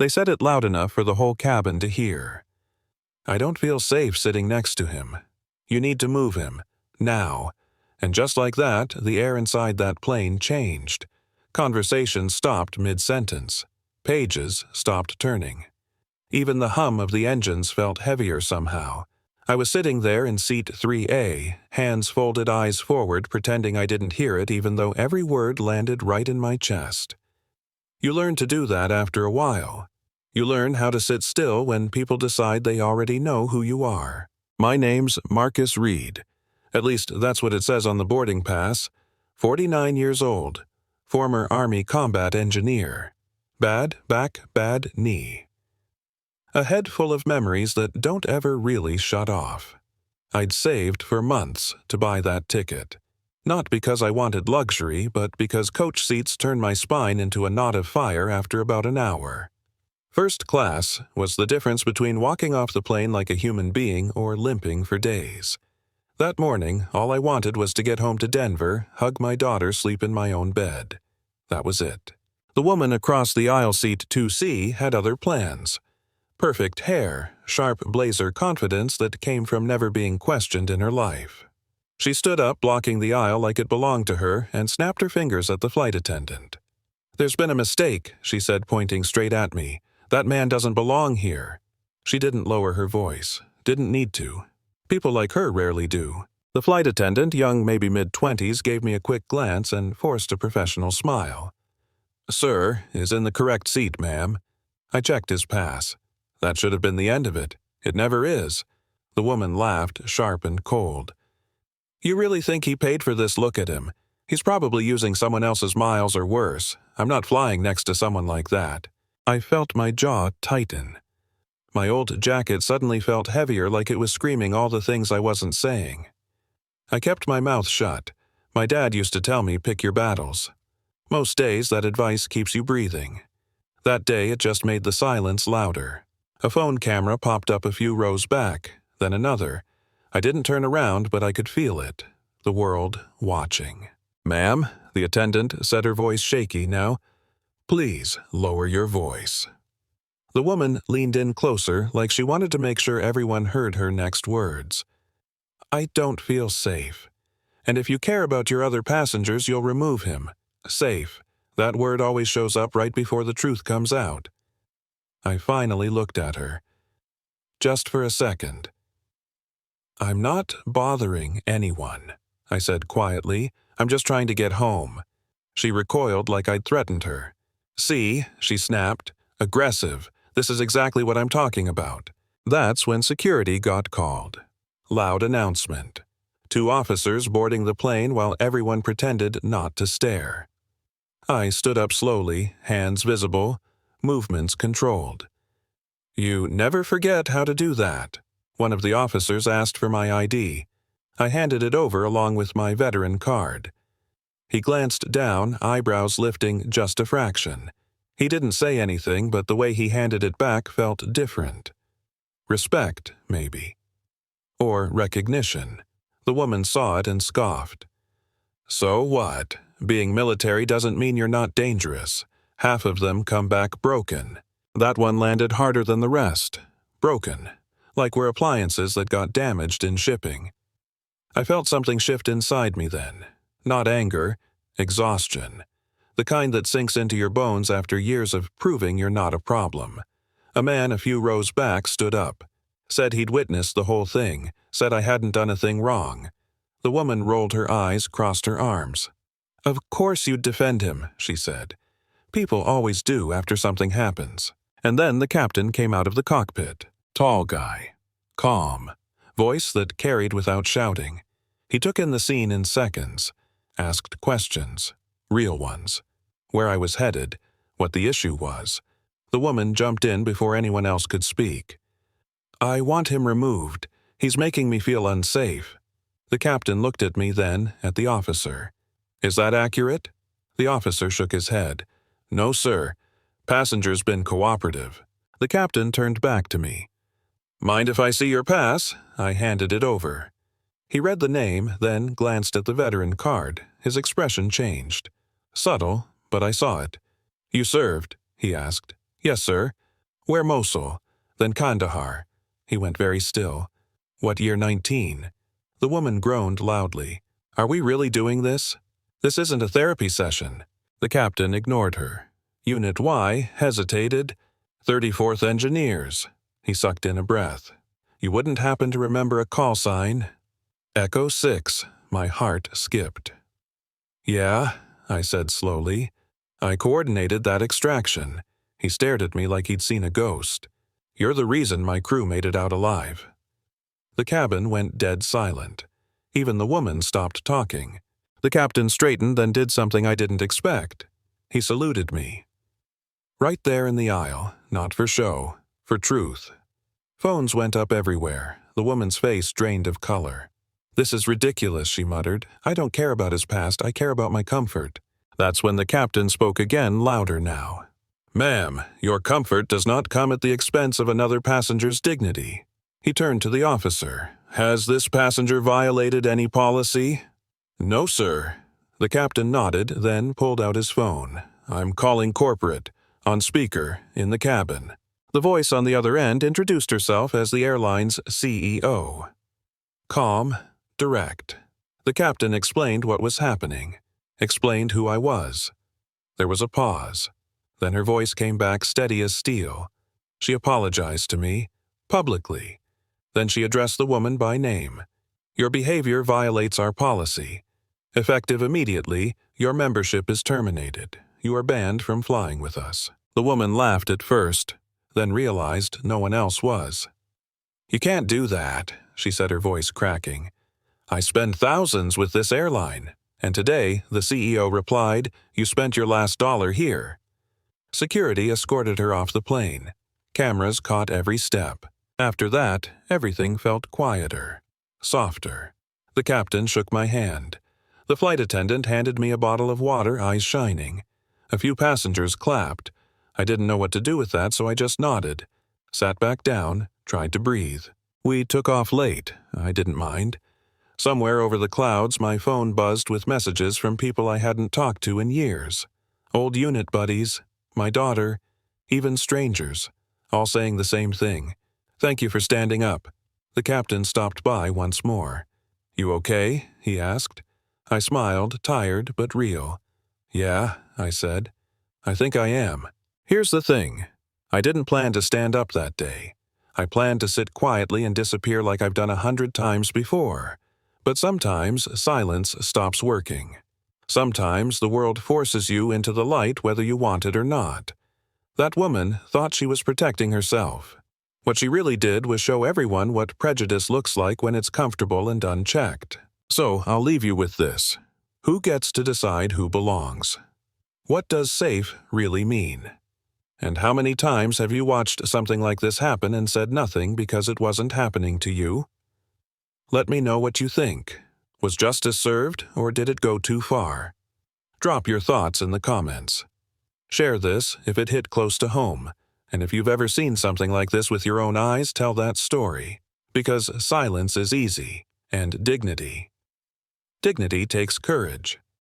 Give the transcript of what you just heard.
They said it loud enough for the whole cabin to hear. I don't feel safe sitting next to him. You need to move him. Now. And just like that, the air inside that plane changed. Conversation stopped mid-sentence. Pages stopped turning. Even the hum of the engines felt heavier somehow. I was sitting there in seat 3A, hands folded, eyes forward, pretending I didn't hear it even though every word landed right in my chest. You learn to do that after a while. You learn how to sit still when people decide they already know who you are. My name's Marcus Reed. At least that's what it says on the boarding pass. 49 years old. Former Army combat engineer. Bad back, bad knee. A head full of memories that don't ever really shut off. I'd saved for months to buy that ticket. Not because I wanted luxury, but because coach seats turned my spine into a knot of fire after about an hour. First class was the difference between walking off the plane like a human being or limping for days. That morning, all I wanted was to get home to Denver, hug my daughter, sleep in my own bed. That was it. The woman across the aisle seat 2C had other plans. Perfect hair, sharp blazer confidence that came from never being questioned in her life. She stood up, blocking the aisle like it belonged to her, and snapped her fingers at the flight attendant. "There's been a mistake," she said, pointing straight at me. "That man doesn't belong here." She didn't lower her voice. Didn't need to. People like her rarely do. The flight attendant, young maybe mid-20s, gave me a quick glance and forced a professional smile. "Sir is in the correct seat, ma'am." I checked his pass. That should have been the end of it. It never is. The woman laughed, sharp and cold. "You really think he paid for this? Look at him. He's probably using someone else's miles or worse. I'm not flying next to someone like that." I felt my jaw tighten. My old jacket suddenly felt heavier, like it was screaming all the things I wasn't saying. I kept my mouth shut. My dad used to tell me, pick your battles. Most days, that advice keeps you breathing. That day, it just made the silence louder. A phone camera popped up a few rows back, then another. I didn't turn around, but I could feel it. The world watching. "Ma'am," the attendant said, her voice shaky now. "Please lower your voice." The woman leaned in closer, like she wanted to make sure everyone heard her next words. "I don't feel safe. And if you care about your other passengers, you'll remove him. Safe. That word always shows up right before the truth comes out." I finally looked at her. Just for a second. "I'm not bothering anyone," I said quietly. "I'm just trying to get home." She recoiled like I'd threatened her. "See," she snapped. "Aggressive. This is exactly what I'm talking about." That's when security got called. Loud announcement. 2 officers boarding the plane while everyone pretended not to stare. I stood up slowly, hands visible, movements controlled. "You never forget how to do that." One of the officers asked for my ID. I handed it over along with my veteran card. He glanced down, eyebrows lifting just a fraction. He didn't say anything, but the way he handed it back felt different. Respect, maybe. Or recognition. The woman saw it and scoffed. "So what? Being military doesn't mean you're not dangerous. Half of them come back broken." That one landed harder than the rest. Broken. Like we're appliances that got damaged in shipping. I felt something shift inside me then. Not anger, exhaustion. The kind that sinks into your bones after years of proving you're not a problem. A man a few rows back stood up. Said he'd witnessed the whole thing. Said I hadn't done a thing wrong. The woman rolled her eyes, crossed her arms. "Of course you'd defend him," she said. "People always do after something happens." And then the captain came out of the cockpit. Tall guy. Calm. Voice that carried without shouting. He took in the scene in seconds. Asked questions. Real ones. Where I was headed. What the issue was. The woman jumped in before anyone else could speak. "I want him removed. He's making me feel unsafe." The captain looked at me then, at the officer. "Is that accurate?" The officer shook his head. "No, sir. Passenger's been cooperative." The captain turned back to me. "Mind if I see your pass?" I handed it over. He read the name, then glanced at the veteran card. His expression changed. Subtle, but I saw it. "You served?" he asked. "Yes, sir." Where Mosul? Then Kandahar. He went very still. What year 19? The woman groaned loudly. Are we really doing this? This isn't a therapy session. The captain ignored her. Unit Y hesitated. 34th Engineers. He sucked in a breath. You wouldn't happen to remember a call sign? Echo 6. My heart skipped. Yeah, I said slowly. I coordinated that extraction. He stared at me like he'd seen a ghost. You're the reason my crew made it out alive. The cabin went dead silent. Even the woman stopped talking. The captain straightened and did something I didn't expect. He saluted me. Right there in the aisle, not for show, for truth. Phones went up everywhere, the woman's face drained of color. This is ridiculous, she muttered. I don't care about his past, I care about my comfort. That's when the captain spoke again, louder now. Ma'am, your comfort does not come at the expense of another passenger's dignity. He turned to the officer. Has this passenger violated any policy? No, sir. The captain nodded, then pulled out his phone. I'm calling corporate, on speaker, in the cabin. The voice on the other end introduced herself as the airline's CEO. Calm, direct. The captain explained what was happening, explained who I was. There was a pause. Then her voice came back steady as steel. She apologized to me, publicly. Then she addressed the woman by name. Your behavior violates our policy. Effective immediately, your membership is terminated. You are banned from flying with us. The woman laughed at first, then realized no one else was. You can't do that, she said, her voice cracking. I spend thousands with this airline, and today, the CEO replied, you spent your last dollar here. Security escorted her off the plane. Cameras caught every step. After that, everything felt quieter, softer. The captain shook my hand. The flight attendant handed me a bottle of water, eyes shining. A few passengers clapped. I didn't know what to do with that, so I just nodded. Sat back down, tried to breathe. We took off late. I didn't mind. Somewhere over the clouds, my phone buzzed with messages from people I hadn't talked to in years. Old unit buddies, my daughter, even strangers, all saying the same thing. Thank you for standing up. The captain stopped by once more. You okay? He asked. I smiled, tired but real. Yeah, I said. I think I am. Here's the thing. I didn't plan to stand up that day. I planned to sit quietly and disappear like I've done 100 times before. But sometimes silence stops working. Sometimes the world forces you into the light whether you want it or not. That woman thought she was protecting herself. What she really did was show everyone what prejudice looks like when it's comfortable and unchecked. So I'll leave you with this. Who gets to decide who belongs? What does safe really mean? And how many times have you watched something like this happen and said nothing because it wasn't happening to you? Let me know what you think. Was justice served, or did it go too far? Drop your thoughts in the comments. Share this if it hit close to home, and if you've ever seen something like this with your own eyes, tell that story. Because silence is easy, and dignity. Dignity takes courage.